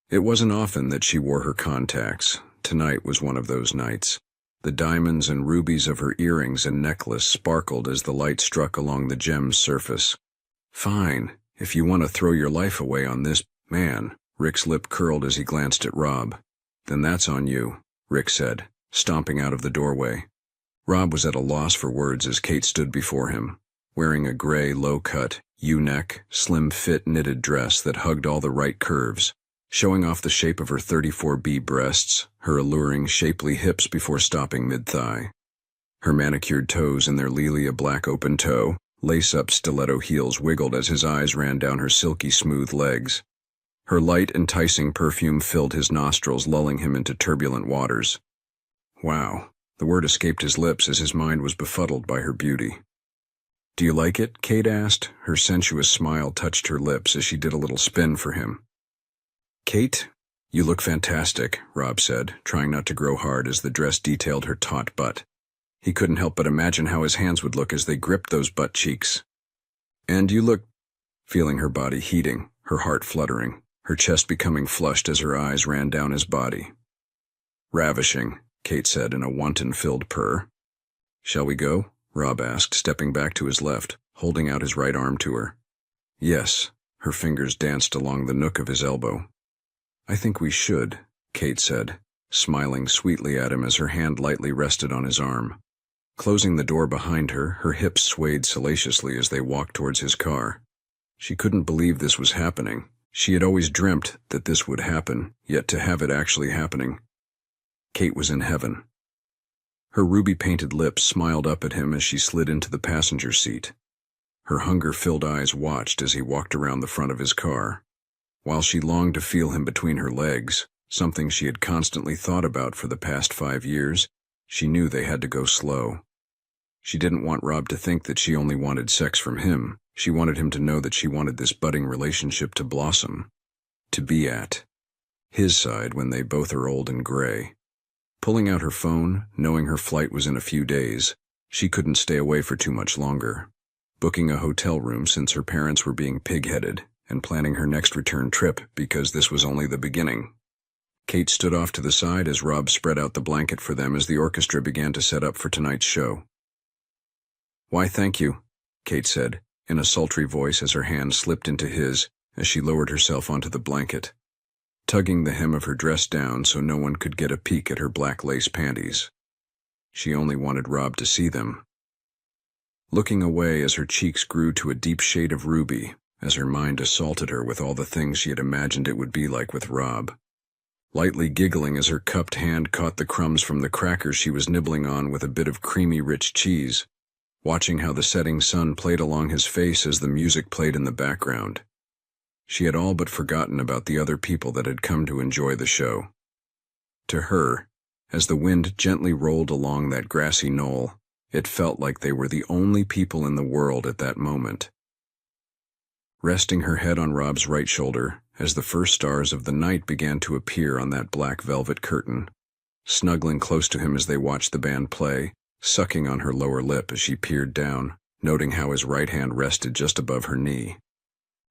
It wasn't often that she wore her contacts. Tonight was one of those nights. The diamonds and rubies of her earrings and necklace sparkled as the light struck along the gem's surface. Fine, if you want to throw your life away on this man, Rick's lip curled as he glanced at Rob. Then that's on you, Rick said, stomping out of the doorway. Rob was at a loss for words as Kate stood before him, wearing a gray, low-cut, U-neck, slim-fit knitted dress that hugged all the right curves, showing off the shape of her 34B breasts, her alluring, shapely hips before stopping mid-thigh. Her manicured toes in their Lelia black open-toe, lace-up stiletto heels wiggled as his eyes ran down her silky smooth legs. Her light, enticing perfume filled his nostrils, lulling him into turbulent waters. Wow, the word escaped his lips as his mind was befuddled by her beauty. Do you like it? Kate asked. Her sensuous smile touched her lips as she did a little spin for him. Kate, you look fantastic, Rob said, trying not to grow hard as the dress detailed her taut butt. He couldn't help but imagine how his hands would look as they gripped those butt cheeks. And you look, feeling her body heating, her heart fluttering, her chest becoming flushed as her eyes ran down his body. Ravishing, Kate said in a wanton-filled purr. Shall we go? Rob asked, stepping back to his left, holding out his right arm to her. Yes, her fingers danced along the nook of his elbow. I think we should, Kate said, smiling sweetly at him as her hand lightly rested on his arm. Closing the door behind her, her hips swayed salaciously as they walked towards his car. She couldn't believe this was happening. She had always dreamt that this would happen, yet to have it actually happening. Kate was in heaven. Her ruby-painted lips smiled up at him as she slid into the passenger seat. Her hunger-filled eyes watched as he walked around the front of his car. While she longed to feel him between her legs, something she had constantly thought about for the past 5 years, she knew they had to go slow. She didn't want Rob to think that she only wanted sex from him. She wanted him to know that she wanted this budding relationship to blossom, to be at his side when they both are old and gray. Pulling out her phone, knowing her flight was in a few days, she couldn't stay away for too much longer. Booking a hotel room since her parents were being pig-headed, and planning her next return trip because this was only the beginning. Kate stood off to the side as Rob spread out the blanket for them as the orchestra began to set up for tonight's show. Why, thank you, Kate said, in a sultry voice as her hand slipped into his as she lowered herself onto the blanket, tugging the hem of her dress down so no one could get a peek at her black lace panties. She only wanted Rob to see them. Looking away as her cheeks grew to a deep shade of ruby, as her mind assaulted her with all the things she had imagined it would be like with Rob. lightly giggling as her cupped hand caught the crumbs from the crackers she was nibbling on with a bit of creamy, rich cheese, watching how the setting sun played along his face as the music played in the background. She had all but forgotten about the other people that had come to enjoy the show. To her, as the wind gently rolled along that grassy knoll, it felt like they were the only people in the world at that moment. Resting her head on Rob's right shoulder, as the first stars of the night began to appear on that black velvet curtain, snuggling close to him as they watched the band play, sucking on her lower lip as she peered down, noting how his right hand rested just above her knee.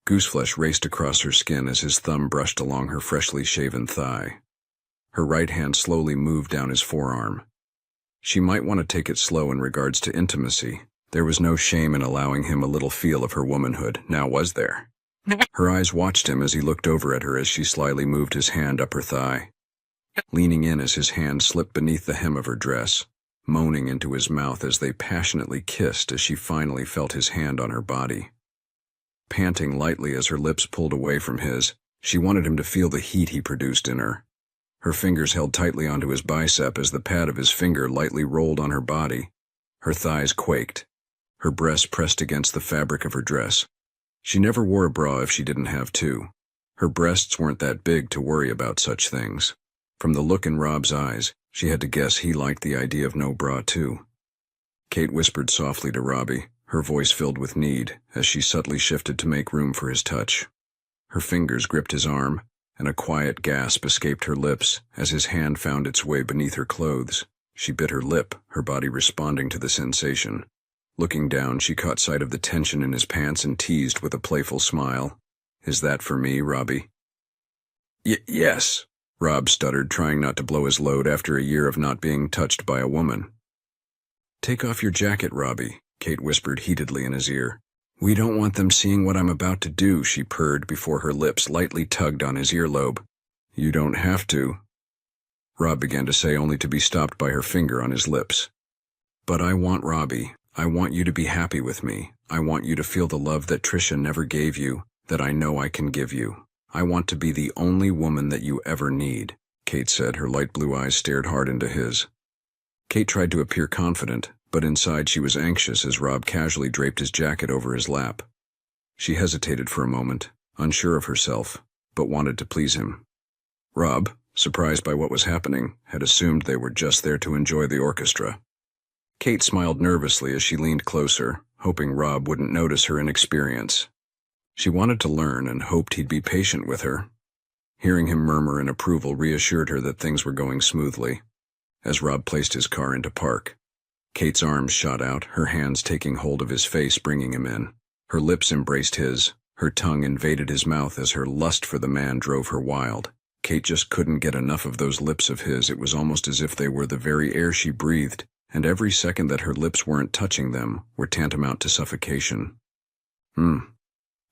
Gooseflesh raced across her skin as his thumb brushed along her freshly shaven thigh. Her right hand slowly moved down his forearm. She might want to take it slow in regards to intimacy. There was no shame in allowing him a little feel of her womanhood, now was there? Her eyes watched him as he looked over at her as she slyly moved his hand up her thigh, leaning in as his hand slipped beneath the hem of her dress, moaning into his mouth as they passionately kissed as she finally felt his hand on her body. Panting lightly as her lips pulled away from his, she wanted him to feel the heat he produced in her. Her fingers held tightly onto his bicep as the pad of his finger lightly rolled on her body. Her thighs quaked. Her breasts pressed against the fabric of her dress. She never wore a bra if she didn't have to. Her breasts weren't that big to worry about such things. From the look in Rob's eyes, she had to guess he liked the idea of no bra too. Kate whispered softly to Robbie, her voice filled with need, as she subtly shifted to make room for his touch. Her fingers gripped his arm, and a quiet gasp escaped her lips as his hand found its way beneath her clothes. She bit her lip, her body responding to the sensation. Looking down, she caught sight of the tension in his pants and teased with a playful smile. "Is that for me, Robbie?" Yes, Rob stuttered, trying not to blow his load after a year of not being touched by a woman. "Take off your jacket, Robbie," Kate whispered heatedly in his ear. "We don't want them seeing what I'm about to do," she purred before her lips lightly tugged on his earlobe. "You don't have to," Rob began to say, only to be stopped by her finger on his lips. "But I want Robbie. I want you to be happy with me. I want you to feel the love that Trisha never gave you, that I know I can give you. I want to be the only woman that you ever need," Kate said. Her light blue eyes stared hard into his. Kate tried to appear confident, but inside she was anxious as Rob casually draped his jacket over his lap. She hesitated for a moment, unsure of herself, but wanted to please him. Rob, surprised by what was happening, had assumed they were just there to enjoy the orchestra. Kate smiled nervously as she leaned closer, hoping Rob wouldn't notice her inexperience. She wanted to learn and hoped he'd be patient with her. Hearing him murmur in approval reassured her that things were going smoothly. As Rob placed his car into park, Kate's arms shot out, her hands taking hold of his face, bringing him in. Her lips embraced his, her tongue invaded his mouth as her lust for the man drove her wild. Kate just couldn't get enough of those lips of his. It was almost as if they were the very air she breathed, and every second that her lips weren't touching them were tantamount to suffocation.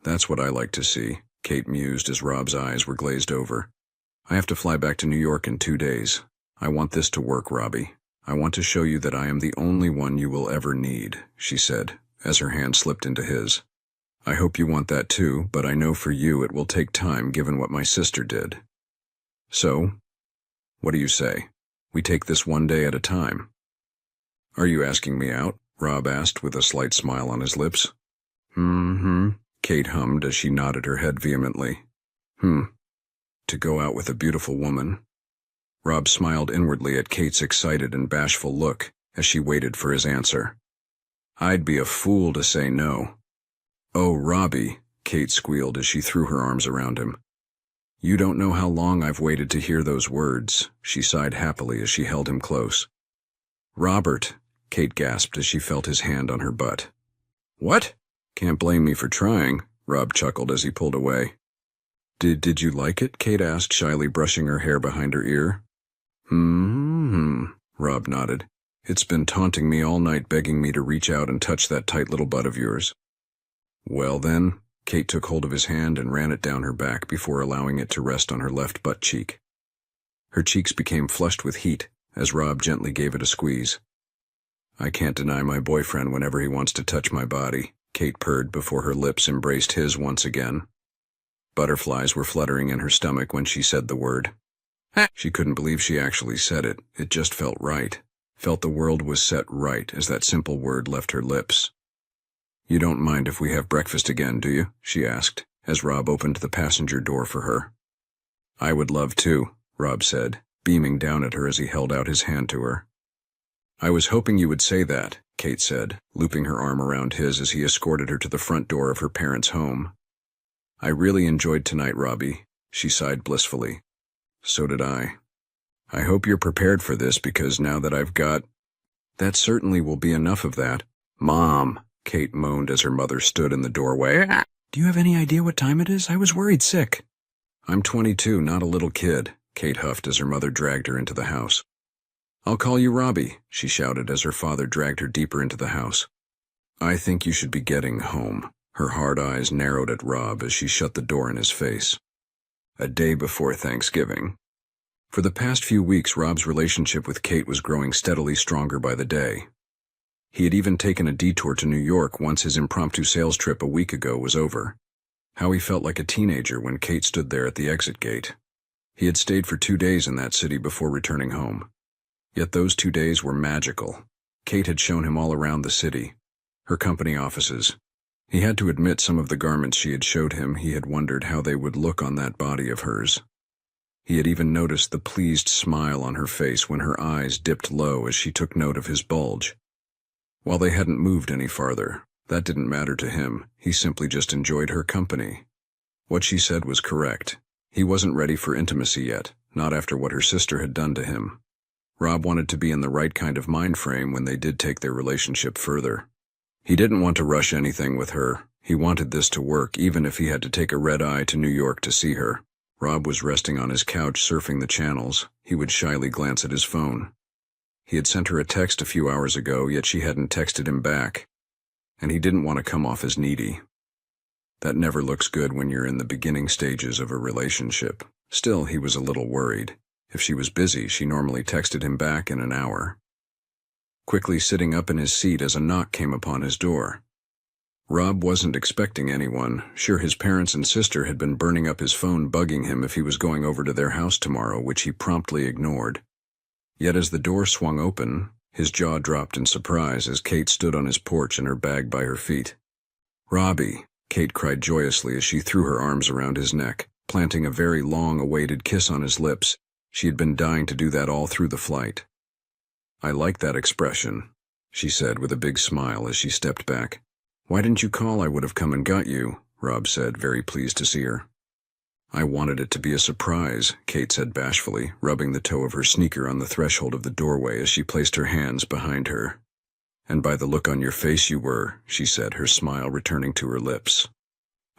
That's what I like to see," Kate mused as Rob's eyes were glazed over. "I have to fly back to New York in 2 days. I want this to work, Robbie. I want to show you that I am the only one you will ever need," she said, as her hand slipped into his. "I hope you want that too, but I know for you it will take time given what my sister did. So, what do you say? We take this one day at a time." "Are you asking me out?" Rob asked with a slight smile on his lips. Kate hummed as she nodded her head vehemently. To go out with a beautiful woman?" Rob smiled inwardly at Kate's excited and bashful look as she waited for his answer. "I'd be a fool to say no." "Oh, Robbie," Kate squealed as she threw her arms around him. "You don't know how long I've waited to hear those words," she sighed happily as she held him close. "Robert," Kate gasped as she felt his hand on her butt. "What?" "Can't blame me for trying," Rob chuckled as he pulled away. Did you like it?" Kate asked, shyly brushing her hair behind her ear. Rob nodded. "It's been taunting me all night, begging me to reach out and touch that tight little butt of yours." "Well then," Kate took hold of his hand and ran it down her back before allowing it to rest on her left butt cheek. Her cheeks became flushed with heat as Rob gently gave it a squeeze. "I can't deny my boyfriend whenever he wants to touch my body," Kate purred before her lips embraced his once again. Butterflies were fluttering in her stomach when she said the word. She couldn't believe she actually said it. It just felt right. Felt the world was set right as that simple word left her lips. "You don't mind if we have breakfast again, do you?" she asked, as Rob opened the passenger door for her. "I would love to," Rob said, beaming down at her as he held out his hand to her. "I was hoping you would say that," Kate said, looping her arm around his as he escorted her to the front door of her parents' home. "I really enjoyed tonight, Robbie," she sighed blissfully. "So did I. I hope you're prepared for this because now that I've got—" "That certainly will be enough of that." "Mom," Kate moaned as her mother stood in the doorway. "Do you have any idea what time it is? I was worried sick." "I'm 22, not a little kid," Kate huffed as her mother dragged her into the house. "I'll call you Robbie," she shouted as her father dragged her deeper into the house. "I think you should be getting home." Her hard eyes narrowed at Rob as she shut the door in his face. A day before Thanksgiving. For the past few weeks, Rob's relationship with Kate was growing steadily stronger by the day. He had even taken a detour to New York once his impromptu sales trip a week ago was over. How he felt like a teenager when Kate stood there at the exit gate. He had stayed for 2 days in that city before returning home. Yet those 2 days were magical. Kate had shown him all around the city, her company offices. He had to admit some of the garments she had showed him he had wondered how they would look on that body of hers. He had even noticed the pleased smile on her face when her eyes dipped low as she took note of his bulge. While they hadn't moved any farther, that didn't matter to him. He simply just enjoyed her company. What she said was correct. He wasn't ready for intimacy yet, not after what her sister had done to him. Rob wanted to be in the right kind of mind frame when they did take their relationship further. He didn't want to rush anything with her. He wanted this to work, even if he had to take a red-eye to New York to see her. Rob was resting on his couch surfing the channels. He would shyly glance at his phone. He had sent her a text a few hours ago, yet she hadn't texted him back. And he didn't want to come off as needy. That never looks good when you're in the beginning stages of a relationship. Still, he was a little worried. If she was busy, she normally texted him back in an hour. Quickly sitting up in his seat as a knock came upon his door. Rob wasn't expecting anyone. Sure, his parents and sister had been burning up his phone bugging him if he was going over to their house tomorrow, which he promptly ignored. Yet as the door swung open, his jaw dropped in surprise as Kate stood on his porch and her bag by her feet. "Robbie," Kate cried joyously as she threw her arms around his neck, planting a very long-awaited kiss on his lips. She had been dying to do that all through the flight. "I like that expression," she said with a big smile as she stepped back. "Why didn't you call? I would have come and got you," Rob said, very pleased to see her. "I wanted it to be a surprise," Kate said bashfully, rubbing the toe of her sneaker on the threshold of the doorway as she placed her hands behind her. "And by the look on your face you were," she said, her smile returning to her lips.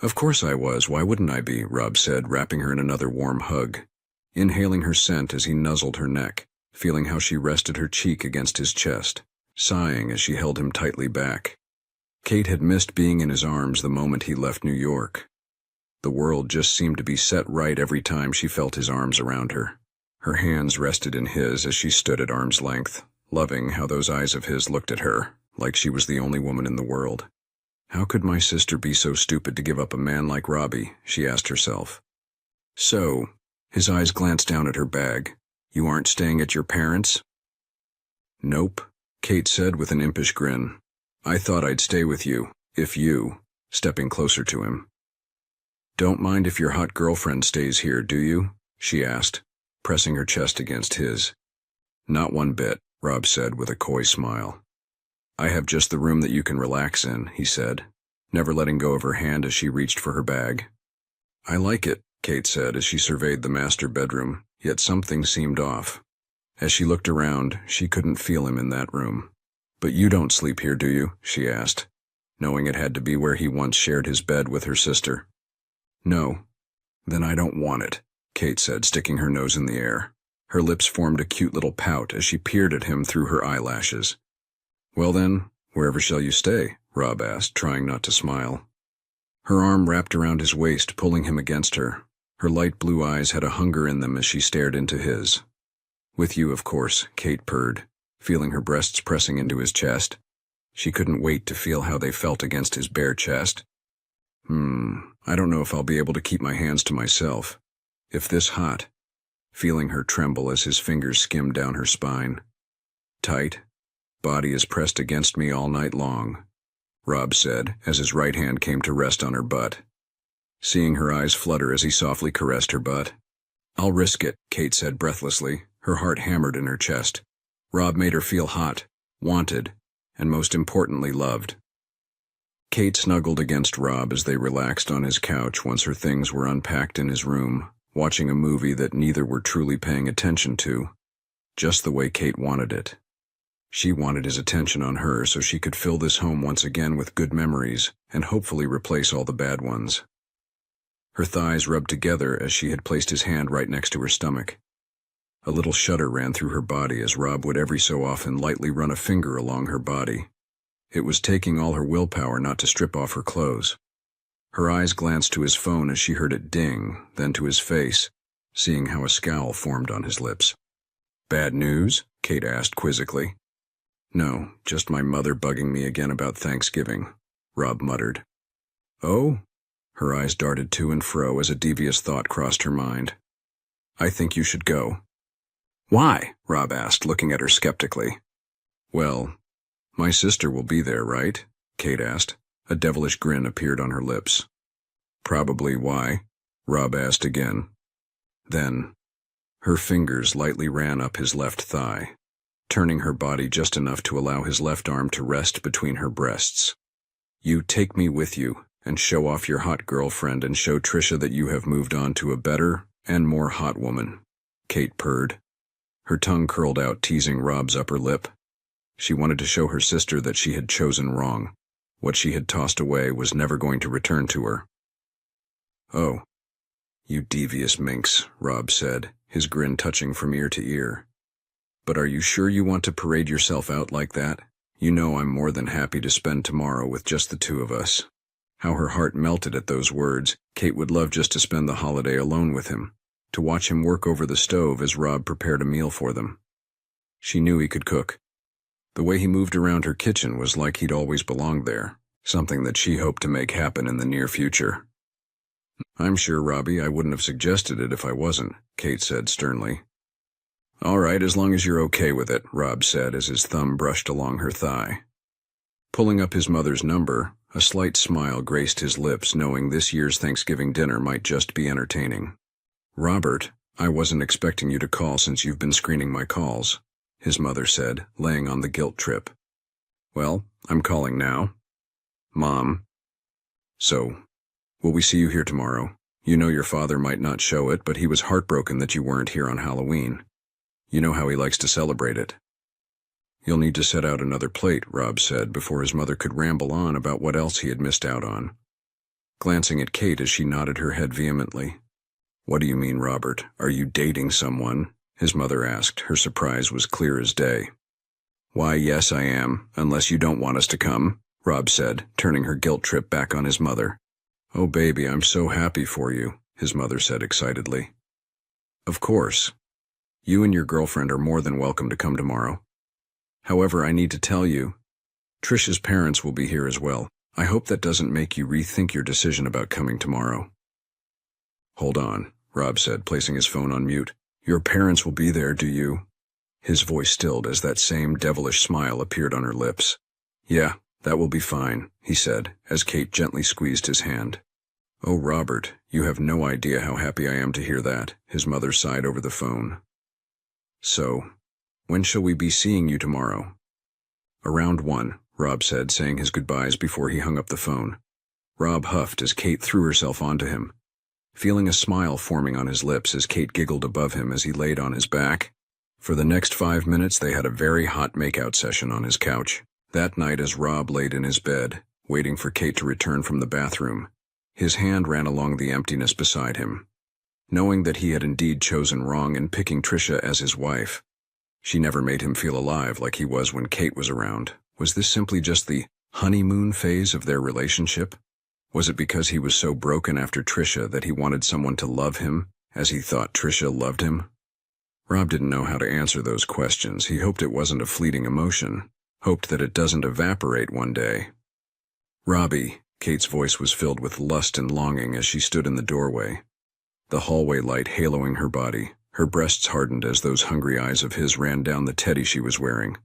"Of course I was. Why wouldn't I be?" Rob said, wrapping her in another warm hug. Inhaling her scent as he nuzzled her neck, feeling how she rested her cheek against his chest, sighing as she held him tightly back. Kate had missed being in his arms the moment he left New York. The world just seemed to be set right every time she felt his arms around her. Her hands rested in his as she stood at arm's length, loving how those eyes of his looked at her, like she was the only woman in the world. How could my sister be so stupid to give up a man like Robbie, she asked herself. "So," his eyes glanced down at her bag, "you aren't staying at your parents'?" "Nope," Kate said with an impish grin. "I thought I'd stay with you, if you," stepping closer to him. "Don't mind if your hot girlfriend stays here, do you?" she asked, pressing her chest against his. "Not one bit," Rob said with a coy smile. "I have just the room that you can relax in," he said, never letting go of her hand as she reached for her bag. "I like it," Kate said as she surveyed the master bedroom, yet something seemed off. As she looked around, she couldn't feel him in that room. "But you don't sleep here, do you?" she asked, knowing it had to be where he once shared his bed with her sister. "No." "Then I don't want it," Kate said, sticking her nose in the air. Her lips formed a cute little pout as she peered at him through her eyelashes. "Well then, wherever shall you stay?" Rob asked, trying not to smile. Her arm wrapped around his waist, pulling him against her. Her light blue eyes had a hunger in them as she stared into his. "With you, of course," Kate purred, feeling her breasts pressing into his chest. She couldn't wait to feel how they felt against his bare chest. I don't know if I'll be able to keep my hands to myself. If this hot." feeling her tremble as his fingers skimmed down her spine. Tight. Body is pressed against me all night long, Rob said, as his right hand came to rest on her butt. Seeing her eyes flutter as he softly caressed her butt. I'll risk it, Kate said breathlessly, her heart hammered in her chest. Rob made her feel hot, wanted, and most importantly loved. Kate snuggled against Rob as they relaxed on his couch once her things were unpacked in his room, watching a movie that neither were truly paying attention to, just the way Kate wanted it. She wanted his attention on her so she could fill this home once again with good memories and hopefully replace all the bad ones. Her thighs rubbed together as she had placed his hand right next to her stomach. A little shudder ran through her body as Rob would every so often lightly run a finger along her body. It was taking all her willpower not to strip off her clothes. Her eyes glanced to his phone as she heard it ding, then to his face, seeing how a scowl formed on his lips. Bad news? Kate asked quizzically. No, just my mother bugging me again about Thanksgiving, Rob muttered. Oh? Her eyes darted to and fro as a devious thought crossed her mind. I think you should go. Why? Rob asked, looking at her skeptically. Well, my sister will be there, right? Kate asked. A devilish grin appeared on her lips. Probably why? Rob asked again. Then, her fingers lightly ran up his left thigh, turning her body just enough to allow his left arm to rest between her breasts. You take me with you and show off your hot girlfriend and show Trisha that you have moved on to a better and more hot woman, Kate purred. Her tongue curled out, teasing Rob's upper lip. She wanted to show her sister that she had chosen wrong. What she had tossed away was never going to return to her. Oh, you devious minx, Rob said, his grin touching from ear to ear. But are you sure you want to parade yourself out like that? You know I'm more than happy to spend tomorrow with just the two of us. How her heart melted at those words. Kate would love just to spend the holiday alone with him, to watch him work over the stove as Rob prepared a meal for them. She knew he could cook. The way he moved around her kitchen was like he'd always belonged there, something that she hoped to make happen in the near future. I'm sure, Robbie, I wouldn't have suggested it if I wasn't, Kate said sternly. All right, as long as you're okay with it, Rob said as his thumb brushed along her thigh. Pulling up his mother's number, a slight smile graced his lips, knowing this year's Thanksgiving dinner might just be entertaining. Robert, I wasn't expecting you to call since you've been screening my calls, his mother said, laying on the guilt trip. Well, I'm calling now. Mom. So, will we see you here tomorrow? You know your father might not show it, but he was heartbroken that you weren't here on Halloween. You know how he likes to celebrate it. You'll need to set out another plate, Rob said before his mother could ramble on about what else he had missed out on. Glancing at Kate as she nodded her head vehemently. What do you mean, Robert? Are you dating someone? His mother asked. Her surprise was clear as day. Why, yes, I am, unless you don't want us to come, Rob said, turning her guilt trip back on his mother. Oh, baby, I'm so happy for you, his mother said excitedly. Of course. You and your girlfriend are more than welcome to come tomorrow. However, I need to tell you, Trisha's parents will be here as well. I hope that doesn't make you rethink your decision about coming tomorrow. Hold on, Rob said, placing his phone on mute. Your parents will be there, do you? His voice stilled as that same devilish smile appeared on her lips. Yeah, that will be fine, he said, as Kate gently squeezed his hand. Oh, Robert, you have no idea how happy I am to hear that, his mother sighed over the phone. So, when shall we be seeing you tomorrow? Around 1, Rob said, saying his goodbyes before he hung up the phone. Rob huffed as Kate threw herself onto him, feeling a smile forming on his lips as Kate giggled above him as he laid on his back. For the next 5 minutes they had a very hot makeout session on his couch. That night as Rob laid in his bed, waiting for Kate to return from the bathroom, his hand ran along the emptiness beside him. Knowing that he had indeed chosen wrong in picking Trisha as his wife, she never made him feel alive like he was when Kate was around. Was this simply just the honeymoon phase of their relationship? Was it because he was so broken after Trisha that he wanted someone to love him as he thought Trisha loved him? Rob didn't know how to answer those questions. He hoped it wasn't a fleeting emotion, hoped that it doesn't evaporate one day. Robbie, Kate's voice was filled with lust and longing as she stood in the doorway, the hallway light haloing her body, Her breasts hardened as those hungry eyes of his ran down the teddy she was wearing.